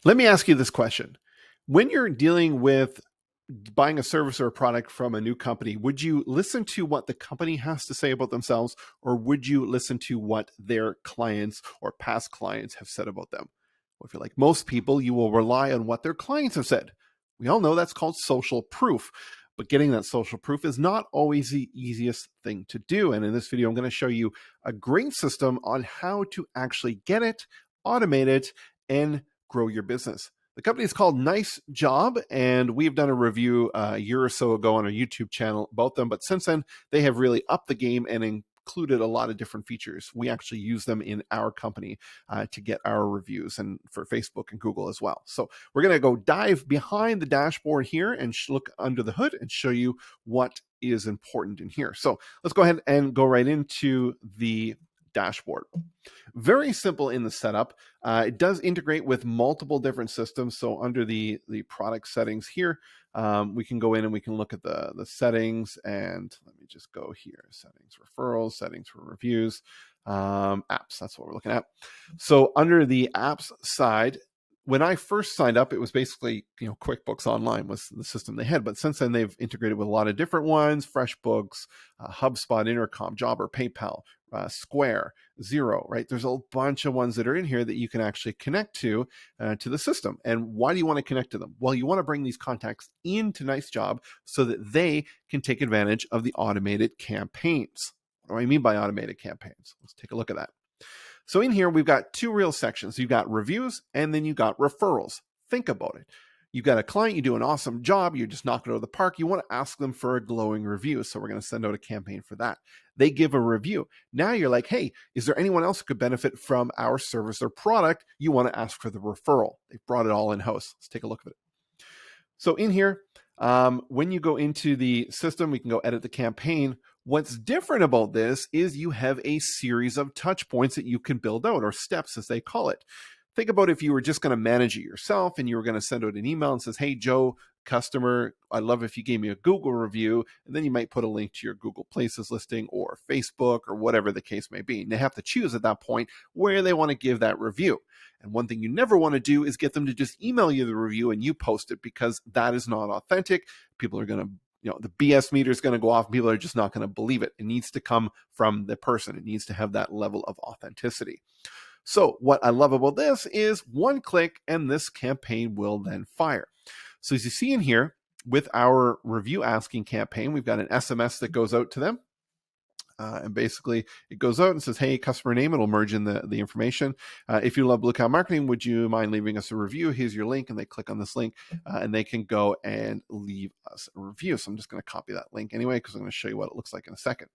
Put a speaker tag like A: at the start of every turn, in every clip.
A: Let me ask you this question. When you're dealing with buying a service or a product from a new company, would you listen to what the company has to say about themselves, or would you listen to what their clients or past clients have said about them? Well, if you're like most people, you will rely on what their clients have said. We all know that's called social proof, but getting that social proof is not always the easiest thing to do. And in this video, I'm going to show you a great system on how to actually get it, automate it, and grow your business. The company is called Nice Job, and we've done a review a year or so ago on our YouTube channel about them. But since then, they have really upped the game and included a lot of different features. We actually use them in our company to get our reviews and for Facebook and Google as well. So we're going to go dive behind the dashboard here and look under the hood and show you what is important in here. So let's go ahead and go right into the dashboard. Very simple in the setup. It does integrate with multiple different systems. So under the product settings here, we can go in and we can look at the settings. And let me just go here. Settings, referrals, settings for reviews, apps. That's what we're looking at. So under the apps side, when I first signed up, it was basically, QuickBooks Online was the system they had. But since then, they've integrated with a lot of different ones: FreshBooks, HubSpot, Intercom, Jobber, PayPal, Square, Xero, right? There's a bunch of ones that are in here that you can actually connect to the system. And why do you want to connect to them? Well, you want to bring these contacts into Nice Job so that they can take advantage of the automated campaigns. What do I mean by automated campaigns? Let's take a look at that. So in here, we've got two real sections. You've got reviews, and then you got referrals. Think about it. You've got a client, you do an awesome job, you're just knocking it out of the park. You want to ask them for a glowing review. So we're going to send out a campaign for that. They give a review. Now you're like, hey, is there anyone else who could benefit from our service or product? You want to ask for the referral. They've brought it all in-house. Let's take a look at it. So in here, when you go into the system, we can go edit the campaign. What's different about this is you have a series of touch points that you can build out, or steps as they call it. Think about if you were just going to manage it yourself and you were going to send out an email and says, hey, Joe, customer, I'd love if you gave me a Google review. And then you might put a link to your Google Places listing or Facebook or whatever the case may be. And they have to choose at that point where they want to give that review. And one thing you never want to do is get them to just email you the review and you post it, because that is not authentic. People are going to, the BS meter is going to go off. People are just not going to believe it. It needs to come from the person. It needs to have that level of authenticity. So what I love about this is one click and this campaign will then fire. So as you see in here with our review asking campaign, we've got an SMS that goes out to them. And basically it goes out and says, hey, customer name. It'll merge in the information. If you love Blue Cow Marketing, would you mind leaving us a review? Here's your link. And they click on this link and they can go and leave us a review. So I'm just going to copy that link anyway, because I'm going to show you what it looks like in a second.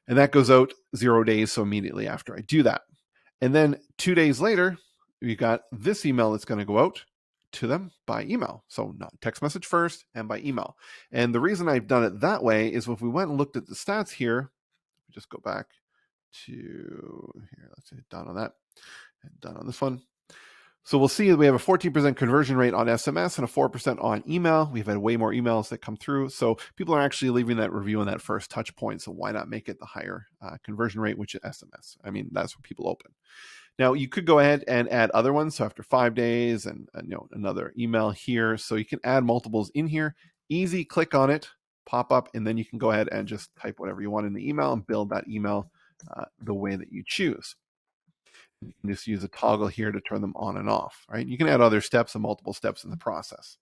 A: And that goes out 0 days. So immediately after I do that. And then 2 days later, we got this email that's going to go out to them by email. So not text message first and by email. And the reason I've done it that way is if we went and looked at the stats here, just go back to here. Let's say done on that and done on this one. So we'll see that we have a 14% conversion rate on SMS and a 4% on email. We've had way more emails that come through. So people are actually leaving that review on that first touch point. So why not make it the higher conversion rate, which is SMS? I mean, that's what people open. Now you could go ahead and add other ones. So after 5 days and another email here. So you can add multiples in here. Easy, click on it, pop up, and then you can go ahead and just type whatever you want in the email and build that email the way that you choose. You can just use a toggle here to turn them on and off, right? You can add other steps and multiple steps in the process.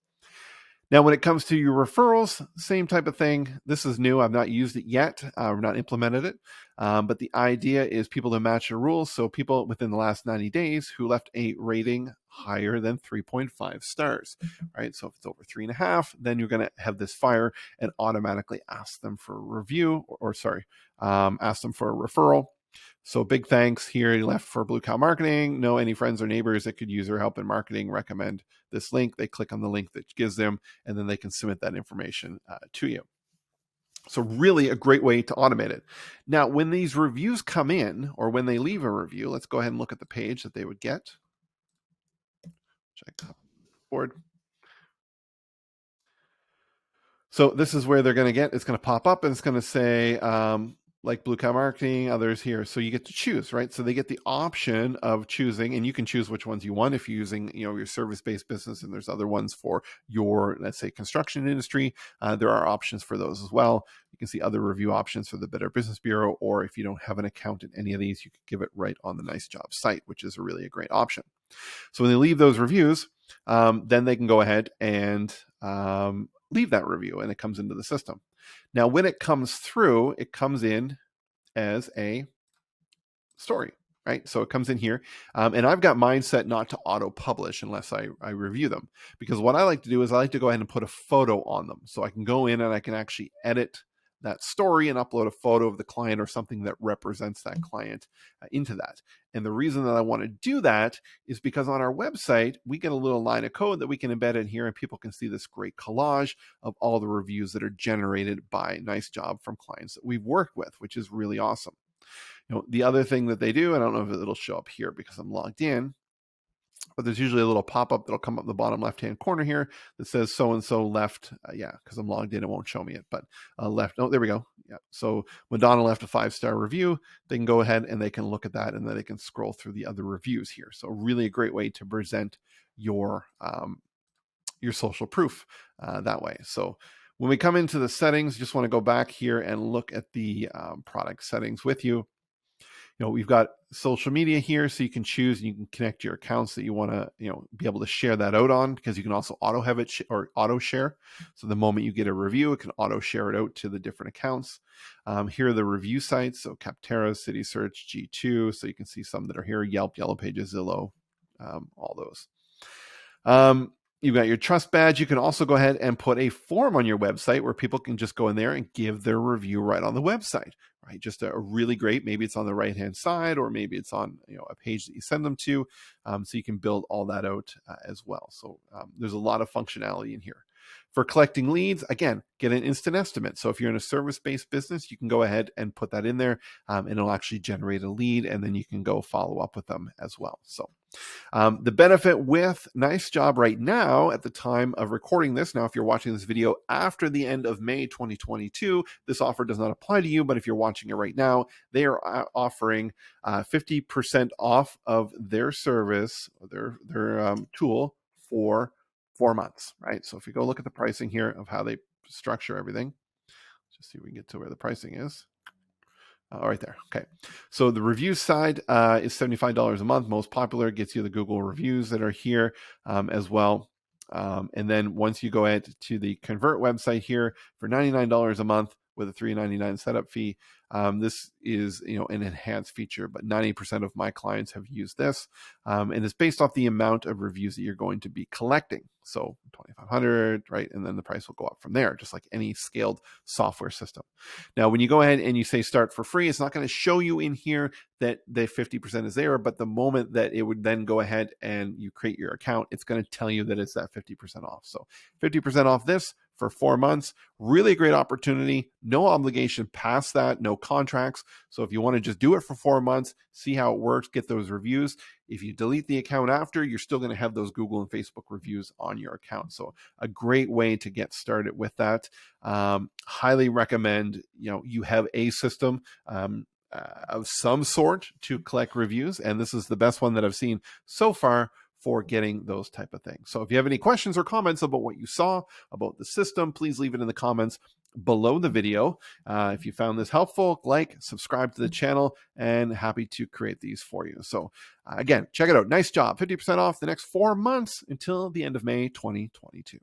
A: Now, when it comes to your referrals, same type of thing. This is new. I've not used it yet. I've not implemented it. But the idea is people to match the rules. So people within the last 90 days who left a rating higher than 3.5 stars, right? So if it's over 3.5, then you're going to have this fire and automatically ask them for a review ask them for a referral. So big thanks here. You left for Blue Cow Marketing. Know any friends or neighbors that could use their help in marketing? Recommend this link. They click on the link that gives them, and then they can submit that information to you. So really a great way to automate it. Now, when these reviews come in or when they leave a review, let's go ahead and look at the page that they would get. Check the board. So this is where they're going to get, it's going to pop up and it's going to say, like Blue Cow Marketing, others here. So you get to choose, right? So they get the option of choosing, and you can choose which ones you want if you're using, your service-based business, and there's other ones for your, let's say, construction industry. There are options for those as well. You can see other review options for the Better Business Bureau, or if you don't have an account in any of these, you can give it right on the Nice Job site, which is really a great option. So when they leave those reviews, then they can go ahead and leave that review, and it comes into the system. Now, when it comes through, it comes in as a story, right? So it comes in here, and I've got mine set not to auto publish unless I review them, because what I like to do is I like to go ahead and put a photo on them. So I can go in and I can actually edit that story and upload a photo of the client or something that represents that client into that. And the reason that I want to do that is because on our website, we get a little line of code that we can embed in here, and people can see this great collage of all the reviews that are generated by Nice Job from clients that we've worked with, which is really awesome. The other thing that they do, I don't know if it'll show up here because I'm logged in, but there's usually a little pop-up that'll come up in the bottom left-hand corner here that says so-and-so left. Yeah, because I'm logged in, it won't show me it, but left. Oh, there we go. Yeah. So when Donna left a 5-star review, they can go ahead and they can look at that, and then they can scroll through the other reviews here. So really a great way to present your social proof that way. So when we come into the settings, just want to go back here and look at the product settings with you. We've got social media here, so you can choose and you can connect your accounts that you want to, be able to share that out on, because you can also auto have it or auto share. So the moment you get a review, it can auto share it out to the different accounts. Here are the review sites. So Capterra, CitySearch, G2. So you can see some that are here: Yelp, Yellow Pages, Zillow, all those. You've got your trust badge. You can also go ahead and put a form on your website where people can just go in there and give their review right on the website, right? Just a really great, maybe it's on the right-hand side, or maybe it's on a page that you send them to. So you can build all that out as well. So there's a lot of functionality in here. For collecting leads, again, get an instant estimate. So if you're in a service-based business, you can go ahead and put that in there, and it'll actually generate a lead, and then you can go follow up with them as well. So the benefit with Nice Job right now at the time of recording this, now if you're watching this video after the end of May 2022, this offer does not apply to you, but if you're watching it right now, they are offering 50% off of their service, their tool for 4 months, right? So if you go look at the pricing here of how they structure everything, just see if we can get to where the pricing is. Right there. Okay. So the review side is $75 a month. Most popular, gets you the Google reviews that are here as well. And then once you go ahead to the Convert website here for $99 a month with a $3.99 setup fee, this is an enhanced feature, but 90% of my clients have used this, and it's based off the amount of reviews that you're going to be collecting. So 2,500, right? And then the price will go up from there, just like any scaled software system. Now, when you go ahead and you say start for free, it's not going to show you in here that the 50% is there, but the moment that it would then go ahead and you create your account, it's going to tell you that it's that 50% off. So 50% off this for 4 months, really great opportunity, no obligation past that, no contracts. So if you want to just do it for 4 months, see how it works, get those reviews. If you delete the account after, you're still going to have those Google and Facebook reviews on your account. So a great way to get started with that. Highly recommend, you have a system of some sort to collect reviews. And this is the best one that I've seen so far for getting those type of things. So if you have any questions or comments about what you saw about the system, please leave it in the comments below the video. If you found this helpful, like, subscribe to the channel, and happy to create these for you. So again, check it out. Nice Job, 50% off the next 4 months until the end of May 2022.